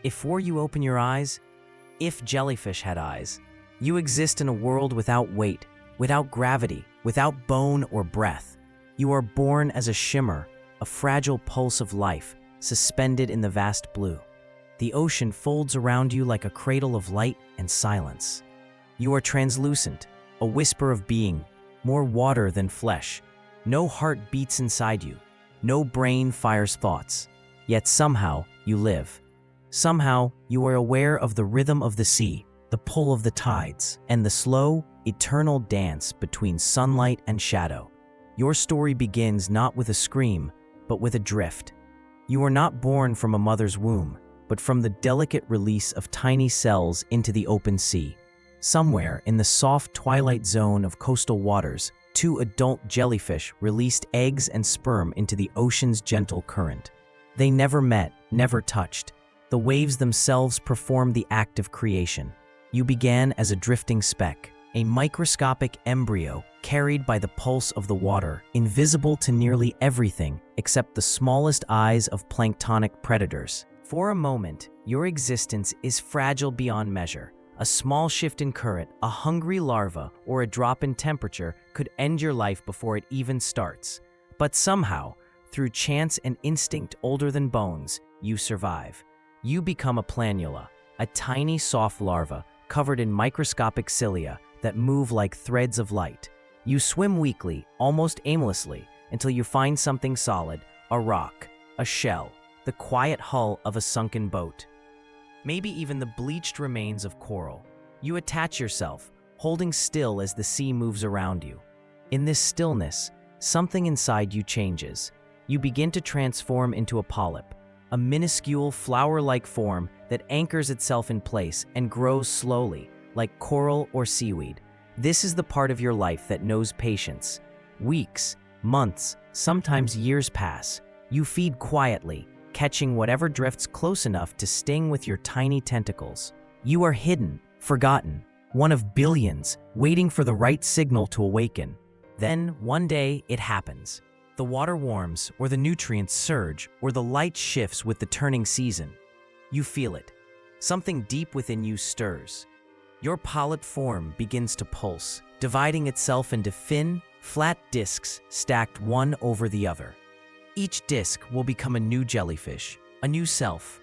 Before you open your eyes, if jellyfish had eyes, you exist in a world without weight, without gravity, without bone or breath. You are born as a shimmer, a fragile pulse of life, suspended in the vast blue. The ocean folds around you like a cradle of light and silence. You are translucent, a whisper of being, more water than flesh. No heart beats inside you, no brain fires thoughts, yet somehow you live. Somehow you are aware of the rhythm of the sea, the pull of the tides, and the slow, eternal dance between sunlight and shadow. Your story begins not with a scream, but with a drift. You are not born from a mother's womb, but from the delicate release of tiny cells into the open sea. Somewhere in the soft twilight zone of coastal waters, two adult jellyfish released eggs and sperm into the ocean's gentle current. They never met, never touched. The waves themselves performed the act of creation. You began as a drifting speck, a microscopic embryo carried by the pulse of the water, invisible to nearly everything except the smallest eyes of planktonic predators. For a moment, your existence is fragile beyond measure. A small shift in current, a hungry larva, or a drop in temperature could end your life before it even starts. But somehow, through chance and instinct older than bones, you survive. You become a planula, a tiny soft larva covered in microscopic cilia that move like threads of light. You swim weakly, almost aimlessly, until you find something solid, a rock, a shell, the quiet hull of a sunken boat. Maybe even the bleached remains of coral. You attach yourself, holding still as the sea moves around you. In this stillness, something inside you changes. You begin to transform into a polyp, a minuscule flower-like form that anchors itself in place and grows slowly, like coral or seaweed. This is the part of your life that knows patience. Weeks, months, sometimes years pass. You feed quietly, catching whatever drifts close enough to sting with your tiny tentacles. You are hidden, forgotten, one of billions, waiting for the right signal to awaken. Then, one day, it happens. The water warms, or the nutrients surge, or the light shifts with the turning season. You feel it. Something deep within you stirs. Your polyp form begins to pulse, dividing itself into thin, flat discs stacked one over the other. Each disc will become a new jellyfish, a new self.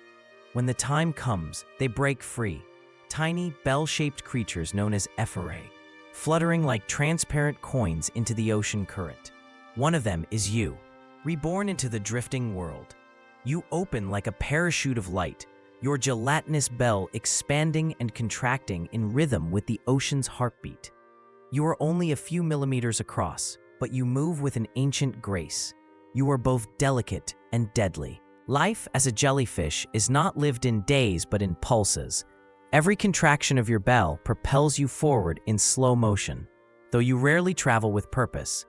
When the time comes, they break free, tiny, bell-shaped creatures known as ephyrae, fluttering like transparent coins into the ocean current. One of them is you, reborn into the drifting world. You open like a parachute of light, your gelatinous bell expanding and contracting in rhythm with the ocean's heartbeat. You are only a few millimeters across, but you move with an ancient grace. You are both delicate and deadly. Life as a jellyfish is not lived in days but in pulses. Every contraction of your bell propels you forward in slow motion. Though you rarely travel with purpose,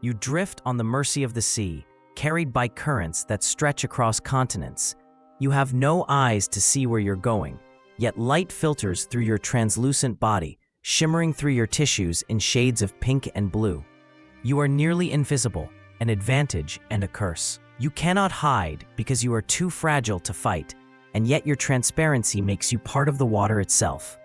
you drift on the mercy of the sea, carried by currents that stretch across continents. You have no eyes to see where you're going, yet light filters through your translucent body, shimmering through your tissues in shades of pink and blue. You are nearly invisible, an advantage and a curse. You cannot hide because you are too fragile to fight, and yet your transparency makes you part of the water itself.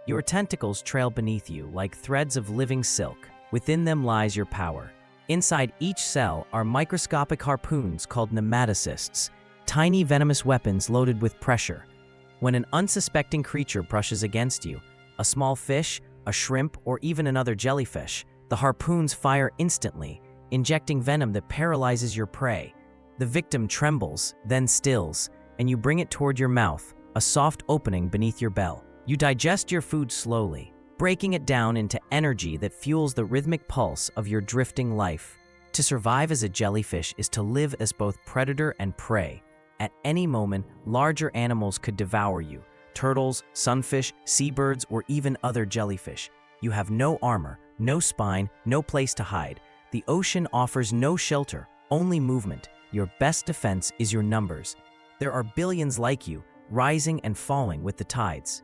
Your tentacles trail beneath you like threads of living silk. Within them lies your power. Inside each cell are microscopic harpoons called nematocysts, tiny venomous weapons loaded with pressure. When an unsuspecting creature brushes against you, a small fish, a shrimp, or even another jellyfish, the harpoons fire instantly, injecting venom that paralyzes your prey. The victim trembles, then stills, and you bring it toward your mouth, a soft opening beneath your bell. You digest your food slowly, breaking it down into energy that fuels the rhythmic pulse of your drifting life. To survive as a jellyfish is to live as both predator and prey. At any moment, larger animals could devour you. Turtles, sunfish, seabirds, or even other jellyfish. You have no armor, no spine, no place to hide. The ocean offers no shelter, only movement. Your best defense is your numbers. There are billions like you, rising and falling with the tides.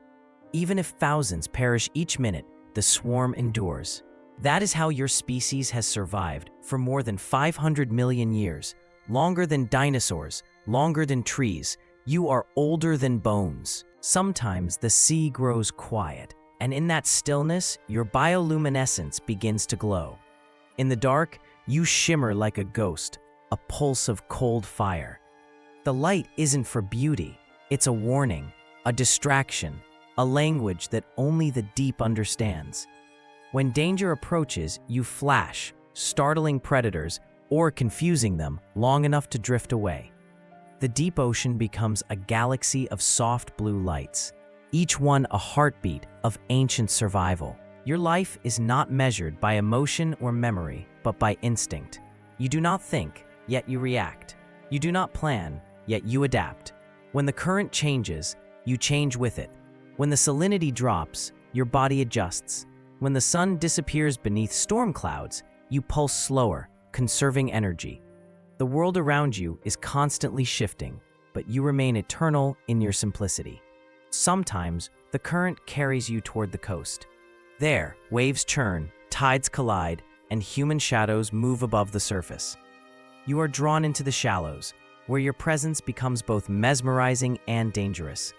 Even if thousands perish each minute, the swarm endures. That is how your species has survived for more than 500 million years, longer than dinosaurs, longer than trees. You are older than bones. Sometimes the sea grows quiet, and in that stillness, your bioluminescence begins to glow. In the dark, you shimmer like a ghost, a pulse of cold fire. The light isn't for beauty, it's a warning, a distraction, a language that only the deep understands. When danger approaches, you flash, startling predators or confusing them long enough to drift away. The deep ocean becomes a galaxy of soft blue lights, each one a heartbeat of ancient survival. Your life is not measured by emotion or memory, but by instinct. You do not think, yet you react. You do not plan, yet you adapt. When the current changes, you change with it. When the salinity drops, your body adjusts. When the sun disappears beneath storm clouds, you pulse slower, conserving energy. The world around you is constantly shifting, but you remain eternal in your simplicity. Sometimes, the current carries you toward the coast. There, waves churn, tides collide, and human shadows move above the surface. You are drawn into the shallows, where your presence becomes both mesmerizing and dangerous.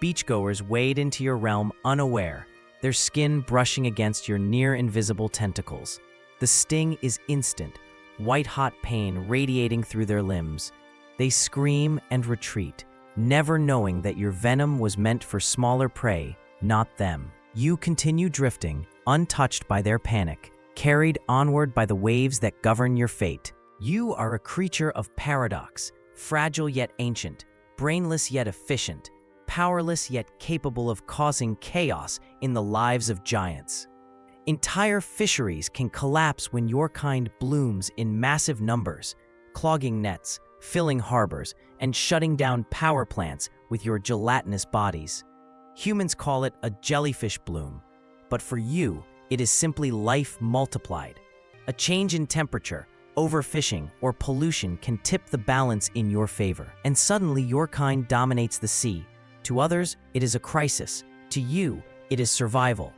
Beachgoers wade into your realm unaware, their skin brushing against your near-invisible tentacles. The sting is instant, white-hot pain radiating through their limbs. They scream and retreat, never knowing that your venom was meant for smaller prey, not them. You continue drifting, untouched by their panic, carried onward by the waves that govern your fate. You are a creature of paradox, fragile yet ancient, brainless yet efficient, powerless yet capable of causing chaos in the lives of giants. Entire fisheries can collapse when your kind blooms in massive numbers, clogging nets, filling harbors, and shutting down power plants with your gelatinous bodies. Humans call it a jellyfish bloom, but for you, it is simply life multiplied. A change in temperature, overfishing, or pollution can tip the balance in your favor, and suddenly your kind dominates the sea. To others, it is a crisis. To you, it is survival.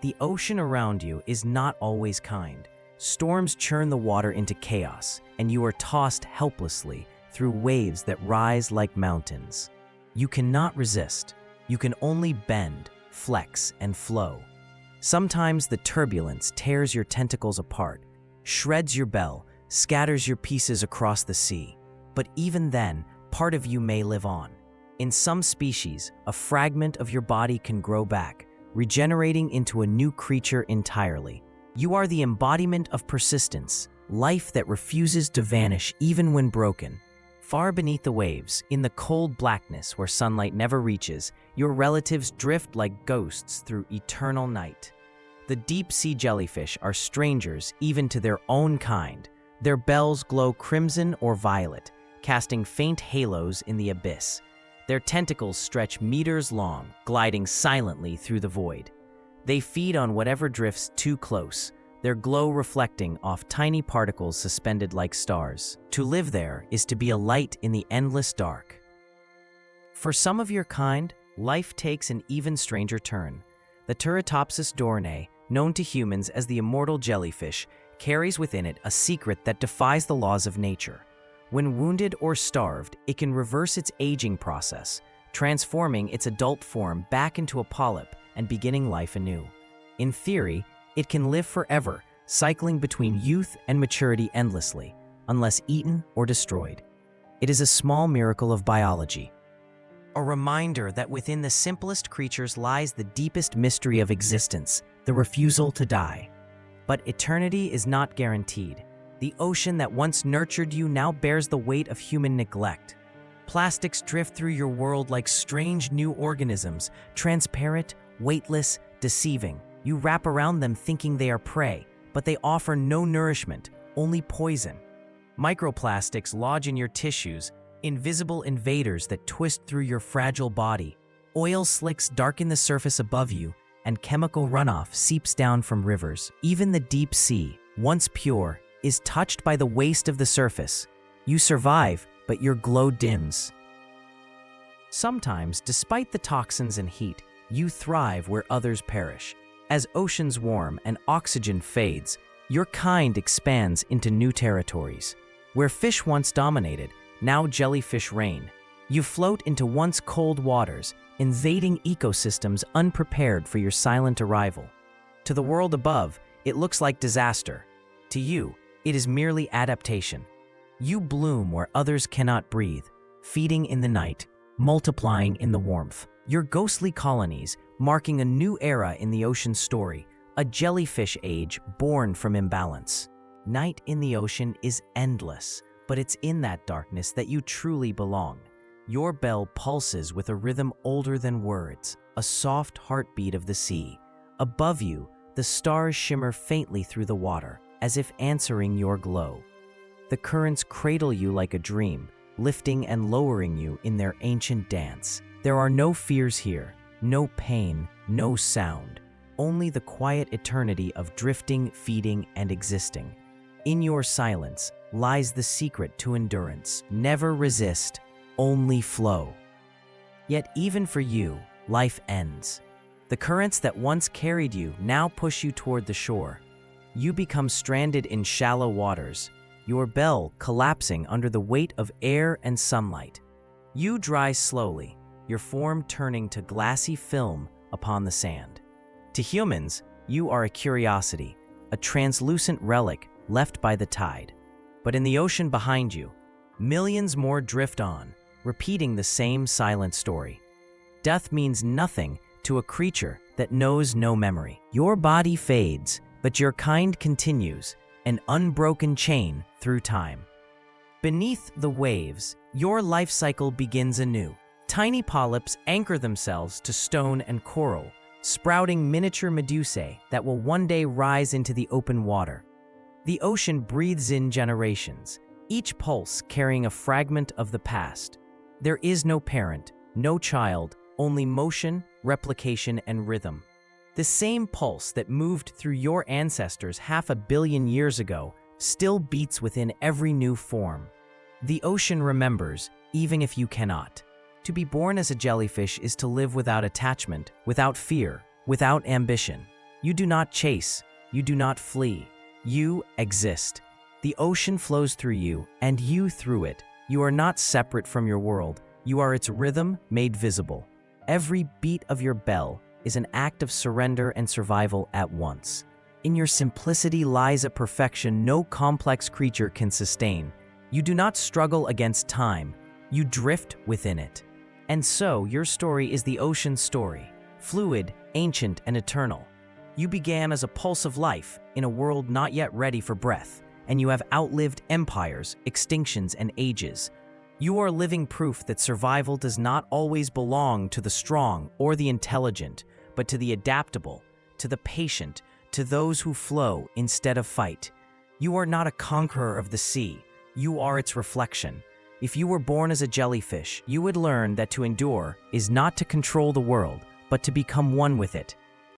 The ocean around you is not always kind. Storms churn the water into chaos, and you are tossed helplessly through waves that rise like mountains. You cannot resist. You can only bend, flex, and flow. Sometimes the turbulence tears your tentacles apart, shreds your bell, scatters your pieces across the sea. But even then, part of you may live on. In some species, a fragment of your body can grow back, regenerating into a new creature entirely. You are the embodiment of persistence, life that refuses to vanish even when broken. Far beneath the waves, in the cold blackness where sunlight never reaches, your relatives drift like ghosts through eternal night. The deep-sea jellyfish are strangers even to their own kind. Their bells glow crimson or violet, casting faint halos in the abyss. Their tentacles stretch meters long, gliding silently through the void. They feed on whatever drifts too close, their glow reflecting off tiny particles suspended like stars. To live there is to be a light in the endless dark. For some of your kind, life takes an even stranger turn. The Turritopsis dohrnii, known to humans as the immortal jellyfish, carries within it a secret that defies the laws of nature. When wounded or starved, it can reverse its aging process, transforming its adult form back into a polyp and beginning life anew. In theory, it can live forever, cycling between youth and maturity endlessly, unless eaten or destroyed. It is a small miracle of biology, a reminder that within the simplest creatures lies the deepest mystery of existence, the refusal to die. But eternity is not guaranteed. The ocean that once nurtured you now bears the weight of human neglect. Plastics drift through your world like strange new organisms, transparent, weightless, deceiving. You wrap around them thinking they are prey, but they offer no nourishment, only poison. Microplastics lodge in your tissues, invisible invaders that twist through your fragile body. Oil slicks darken the surface above you, and chemical runoff seeps down from rivers. Even the deep sea, once pure, is touched by the waste of the surface. You survive, but your glow dims. Sometimes, despite the toxins and heat, you thrive where others perish. As oceans warm and oxygen fades, your kind expands into new territories. Where fish once dominated, now jellyfish reign. You float into once cold waters, invading ecosystems unprepared for your silent arrival. To the world above, it looks like disaster. To you, it is merely adaptation. You bloom where others cannot breathe, feeding in the night, multiplying in the warmth. Your ghostly colonies, marking a new era in the ocean's story, a jellyfish age born from imbalance. Night in the ocean is endless, but it's in that darkness that you truly belong. Your bell pulses with a rhythm older than words, a soft heartbeat of the sea. Above you, the stars shimmer faintly through the water, as if answering your glow. The currents cradle you like a dream, lifting and lowering you in their ancient dance. There are no fears here, no pain, no sound, only the quiet eternity of drifting, feeding, and existing. In your silence lies the secret to endurance. Never resist, only flow. Yet even for you, life ends. The currents that once carried you now push you toward the shore. You become stranded in shallow waters, your bell collapsing under the weight of air and sunlight. You dry slowly, your form turning to glassy film upon the sand. To humans, you are a curiosity, a translucent relic left by the tide. But in the ocean behind you, millions more drift on, repeating the same silent story. Death means nothing to a creature that knows no memory. Your body fades, but your kind continues, an unbroken chain through time. Beneath the waves, your life cycle begins anew. Tiny polyps anchor themselves to stone and coral, sprouting miniature medusae that will one day rise into the open water. The ocean breathes in generations, each pulse carrying a fragment of the past. There is no parent, no child, only motion, replication, and rhythm. The same pulse that moved through your ancestors 500 million years ago still beats within every new form. The ocean remembers, even if you cannot. To be born as a jellyfish is to live without attachment, without fear, without ambition. You do not chase, you do not flee. You exist. The ocean flows through you, and you through it. You are not separate from your world. You are its rhythm made visible. Every beat of your bell is an act of surrender and survival at once. In your simplicity lies a perfection no complex creature can sustain. You do not struggle against time. You drift within it. And so, your story is the ocean's story, fluid, ancient, and eternal. You began as a pulse of life in a world not yet ready for breath, and you have outlived empires, extinctions, and ages. You are living proof that survival does not always belong to the strong or the intelligent, but to the adaptable, to the patient, to those who flow instead of fight. You are not a conqueror of the sea. You are its reflection. If you were born as a jellyfish, you would learn that to endure is not to control the world, but to become one with it.